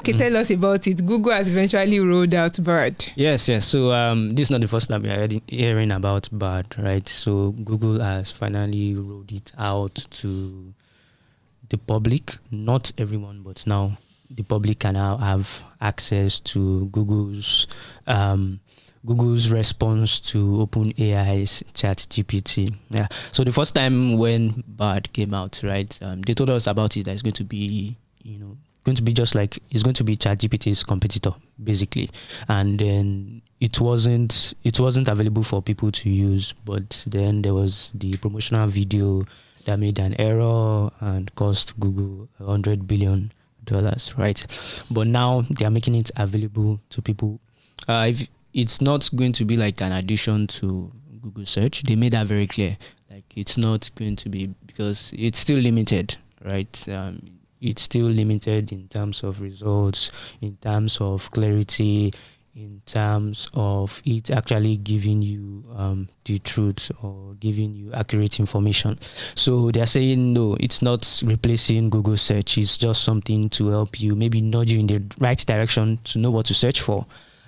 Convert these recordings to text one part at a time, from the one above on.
Okay, tell us about it. Google has eventually rolled out Bard. Yes. So this is not the first time we are hearing about Bard, right? So Google has finally rolled it out to the public. Not everyone, but now the public can now have access to Google's response to OpenAI's ChatGPT. Yeah. So the first time when Bard came out, right, they told us about it that it's going to be, just like it's going to be ChatGPT's competitor, basically. And then it wasn't available for people to use, but then there was the promotional video that made an error and cost Google $100 billion, right? But now they are making it available to people. If it's not going to be like an addition to Google search, they made that very clear. Like it's not going to be, because it's still limited, right? It's still limited in terms of results, in terms of clarity, in terms of it actually giving you the truth or giving you accurate information. So they're saying, no, it's not replacing Google search. It's just something to help you, maybe nudge you in the right direction to know what to search for.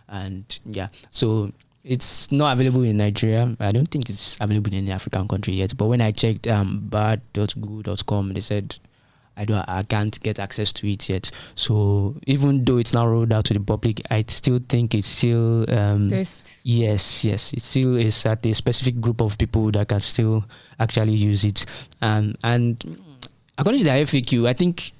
And yeah, so it's not available in Nigeria. I don't think it's available in any African country yet. But when I checked bard.google.com, they said I can't get access to it yet. So even though it's now rolled out to the public, I still think it's still yes, it still is at a specific group of people that can still actually use it. And according to the FAQ, I think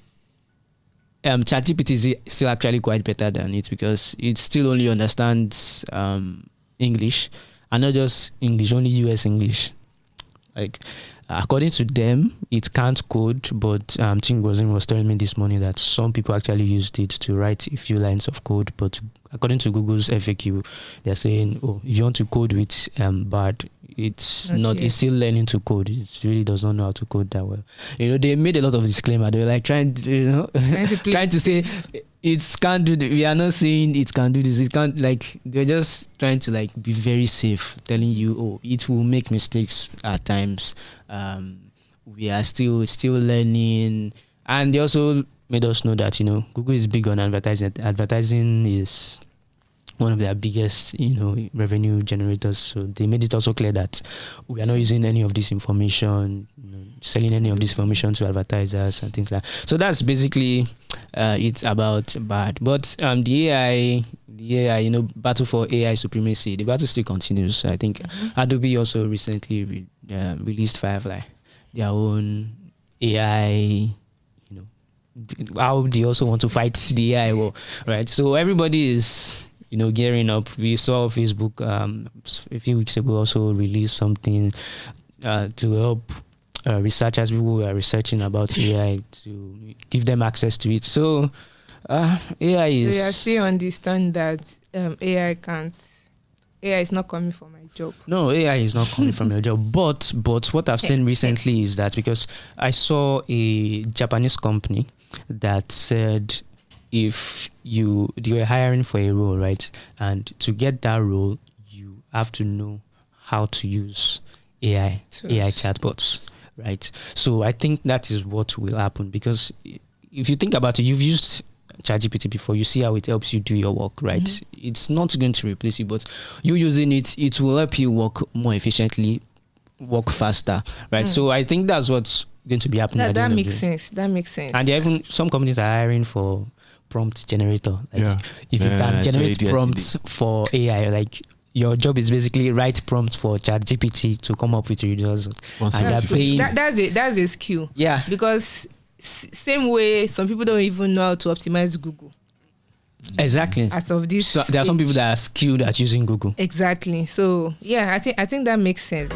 ChatGPT is still actually quite better than it, because it still only understands English, and not just English, only US English. Like, according to them, it can't code, but Chingwazin was telling me this morning that some people actually used it to write a few lines of code. But according to Google's FAQ, they're saying, if you want to code with Bard, it's still learning to code. It really does not know how to code that well. They made a lot of disclaimer. They were like trying to say it can't do. We are not saying it can do this. It can't. Like, they're just trying to like be very safe, telling you, it will make mistakes at times. We are still learning, and they also made us know that Google is big on advertising. Advertising is one of their biggest revenue generators. So they made it also clear that we are not using any of this information, selling any of this information to advertisers and things like that. So that's basically it's about Bard. But the AI, battle for AI supremacy, the battle still continues. I think Adobe also recently released Firefly, their own AI. How they also want to fight the AI war, right? So everybody is gearing up. We saw Facebook a few weeks ago also release something to help researchers, people who are researching about AI, to give them access to it. So AI is... So you still understand that AI is not coming for my job. No, AI is not coming from your job. But what I've seen recently is that, because I saw a Japanese company that said, if you are hiring for a role, right, and to get that role, you have to know how to use AI chatbots, right? So I think that is what will happen, because if you think about it, you've used ChatGPT before, you see how it helps you do your work, right? It's not going to replace you, but you using it will help you work more efficiently, work faster, right? So I think that's what's going to be happening. That makes sense. And even some companies are hiring for prompt generator. Like, if you can generate prompts for AI, like, your job is basically write prompts for ChatGPT to come up with results. And they're paying. That's a skill. Yeah. Because same way, some people don't even know how to optimize Google. Exactly. As of this, so there are some people that are skilled at using Google. Exactly. So yeah, I think that makes sense.